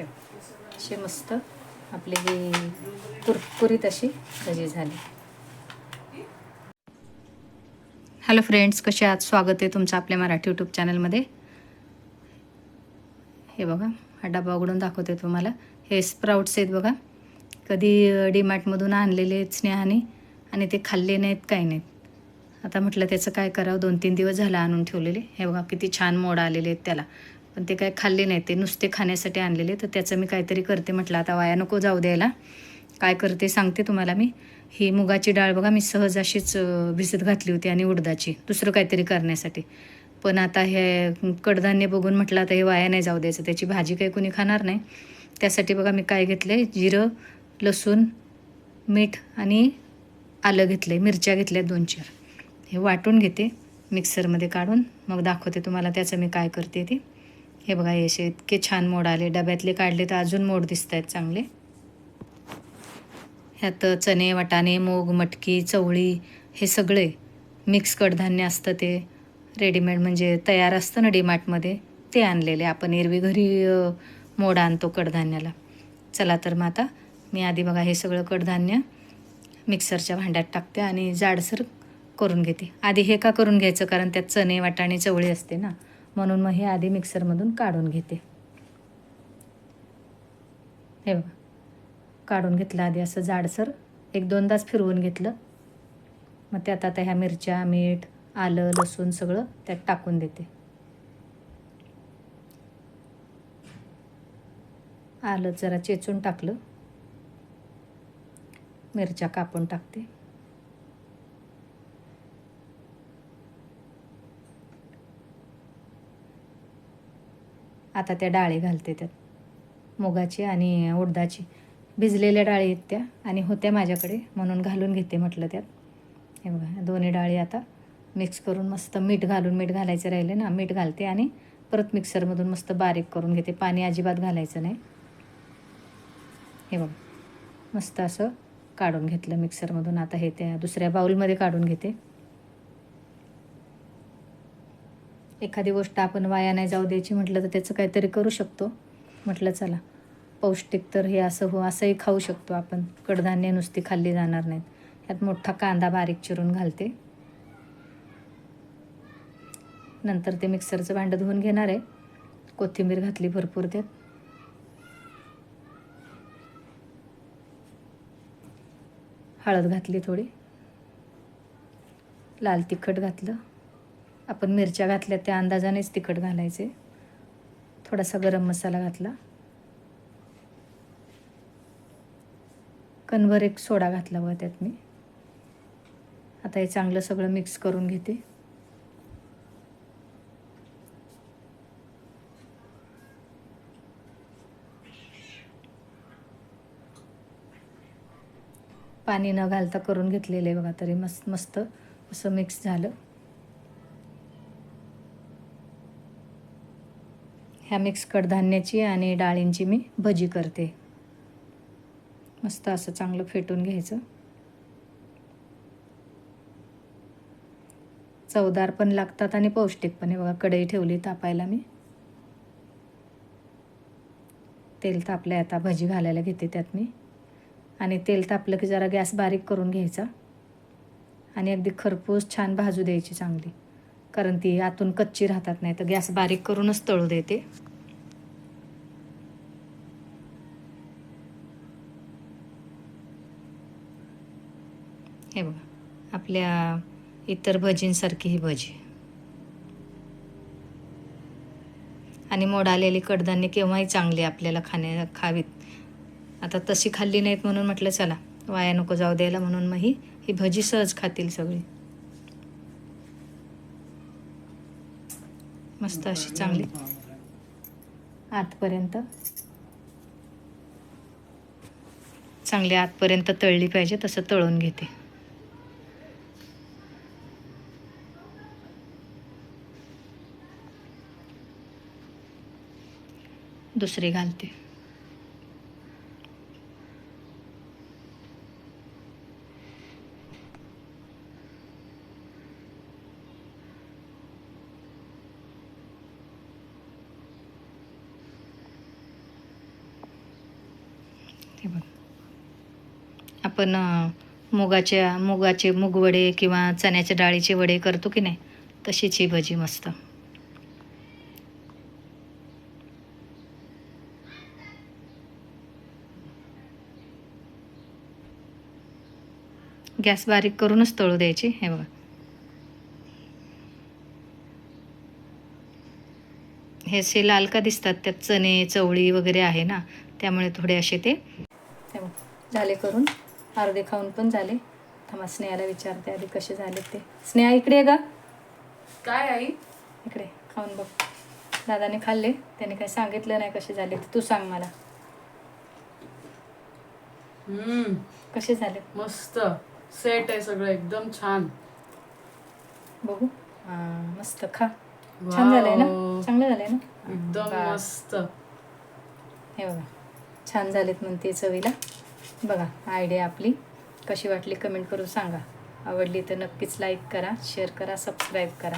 असे मस्त आपले हे कुरकुरीत अशी भजी झाली. हॅलो फ्रेंड्स, कसे आहात? स्वागत आहे तुमचं आपल्या मराठी यूट्यूब चॅनलमध्ये. हे बघा, हा डबा उघडून दाखवते तुम्हाला. हे स्प्राउट्स आहेत बघा, कधी डीमार्टमधून आणलेले आहेत स्नेहाने, आणि ते खाल्ले नाहीत, काही नाहीत. आता म्हटलं त्याचं काय करावं, 2-3 दिवस झाला आणून ठेवलेले. हे बघा किती छान मोड आलेले आहेत त्याला, पण ते काय खाल्ले नाहीत, ते नुसते खाण्यासाठी आणलेले. तर त्याचं मी काहीतरी करते, म्हटलं आता वाया नको जाऊ द्यायला. काय करते सांगते तुम्हाला मी. ही मुगाची डाळ बघा, मी सहज अशीच भिजत घातली होती, आणि उडदाची दुसरं काहीतरी करण्यासाठी. पण आता हे कडधान्य बघून म्हटलं आता हे वाया नाही जाऊ द्यायचं, त्याची भाजी काही कोणी खाणार नाही. त्यासाठी बघा मी काय घेतलं आहे, जिरं, लसूण, मीठ आणि आलं घेतलं आहे, मिरच्या घेतल्या 2-4. हे वाटून घेते मिक्सरमध्ये काढून, मग दाखवते तुम्हाला त्याचं मी काय करते ते. हे बघा, हे असे इतके छान मोड आले, डब्यातले काढले तर अजून मोड दिसत आहेत चांगले. ह्यात चणे, वाटाणे, मूग, मटकी, चवळी हे सगळे मिक्स कडधान्य असतं, ते रेडीमेड म्हणजे तयार असतं ना डीमार्टमध्ये, ते आणलेले. आपण एरवी घरी मोड आणतो कडधान्याला. चला तर मग आता मी आधी बघा हे सगळं कडधान्य मिक्सरच्या भांड्यात टाकते आणि जाडसर करून घेते. आधी हे का करून घ्यायचं, कारण त्यात चणे, वाटाणे, चवळी असते ना, म्हणून मग हे आधी मिक्सरमधून काढून घेते. हे बघा, काढून घेतलं आधी असं जाडसर, 1-2दाच फिरवून घेतलं. मग त्यात आता ह्या मिरच्या, मीठ, आलं, लसूण सगळं त्यात टाकून देते. आलं जरा चेचून टाकलं, मिरच्या कापून टाकते. आता त्या डाळी घालते त्यात, मुगाची आणि उडदाची. भिजलेल्या डाळी आहेत त्या, आणि होत्या माझ्याकडे म्हणून घालून घेते म्हटलं त्यात. हे बघा, दोन्ही डाळी आता मिक्स करून मस्त मीठ घालून, मीठ घालायचं राहिले ना, मीठ घालते आणि परत मिक्सरमधून मस्त बारीक करून घेते. पाणी अजिबात घालायचं नाही. हे बघा, मस्त असं काढून घेतलं मिक्सरमधून. आता हे त्या दुसऱ्या बाउलमध्ये काढून घेते. एखादी गोष्ट आपण वाया नाही जाऊ द्यायची म्हटलं तर त्याचं काहीतरी करू शकतो. म्हटलं चला, पौष्टिक तर हे असंही खाऊ शकतो आपण. कडधान्य नुसती खाल्ली जाणार नाहीत. यात मोठा कांदा बारीक चिरून घालते. नंतर ते मिक्सरचं भांडं धुवून घेणार आहे. कोथिंबीर घातली भरपूर त्यात. हळद घातली थोडी, लाल तिखट घातलं. आपण मिरच्या घातल्या त्या अंदाजानेच तिखट घालायचे. थोडासा गरम मसाला घातला. कणभर 1 सोडा घातला बघा त्यात मी. आता हे चांगलं सगळं मिक्स करून घेते. पाणी न घालता करून घेतलेलं आहे बघा, तरी मस्त असं मिक्स झालं. ह्या मिक्स कडधान्याची आणि डाळींची मी भजी करते. मस्त असं चांगलं फेटून घ्यायचं. चवदार पण लागतात आणि पौष्टिक पण आहे बघा. कढई ठेवली तापायला मी. तेल तापलं, आता भजी घालायला घेते त्यात मी. आणि तेल तापलं की जरा गॅस बारीक करून घ्यायचा आणि अगदी खरपूस छान भाजू द्यायची चांगली, कारण ती आतून कच्ची राहतात. नाही तर गॅस बारीक करूनच तळू देते. हे बघा, आपल्या इतर भजींसारखी ही भजी. आणि मोड आलेली कडधान्य केव्हाही चांगली आपल्याला खावीत. आता तशी खाल्ली नाहीत म्हणून म्हटलं चला वाया नको जाऊ द्यायला, म्हणून मग ही भजी सहज खातील सगळी. मस्त अशी चांगली आतपर्यंत तळली पाहिजे, तसं तळून घेते. दुसरी घालते. हे बघ, आपण मुगाचे मूगवडे किंवा चण्याच्या डाळीचे वडे करतो की नाही, तशीच ही भजी मस्त. गॅस बारीक करूनच तळू द्यायची. हे बघा, हे असे लाल का दिसतात, त्यात चणे चवळी वगैरे आहे ना, त्यामुळे थोडे असे ते. हे बघ, झाले करून, अर्धे खाऊन पण झाले. थांबा, स्नेहाला विचारते आधी कसे झाले ते. स्नेहा इकडे ग. काय आई? इकडे खाऊन बघ. दादाने खाल्ले, त्याने काही सांगितलं नाही कसे झाले, तू सांग मला कसे झाले. मस्त सेट आहे सगळं, एकदम छान. बघू. मस्त खा. छान झालंय ना, चांगलं झालंय ना, एकदम मस्त. हे बघा, छान झालेत म्हणते चवीला. बघा, आयडिया आपली कशी वाटली कमेंट करून सांगा. आवडली तर नक्कीच लाईक करा, शेअर करा, सबस्क्राईब करा.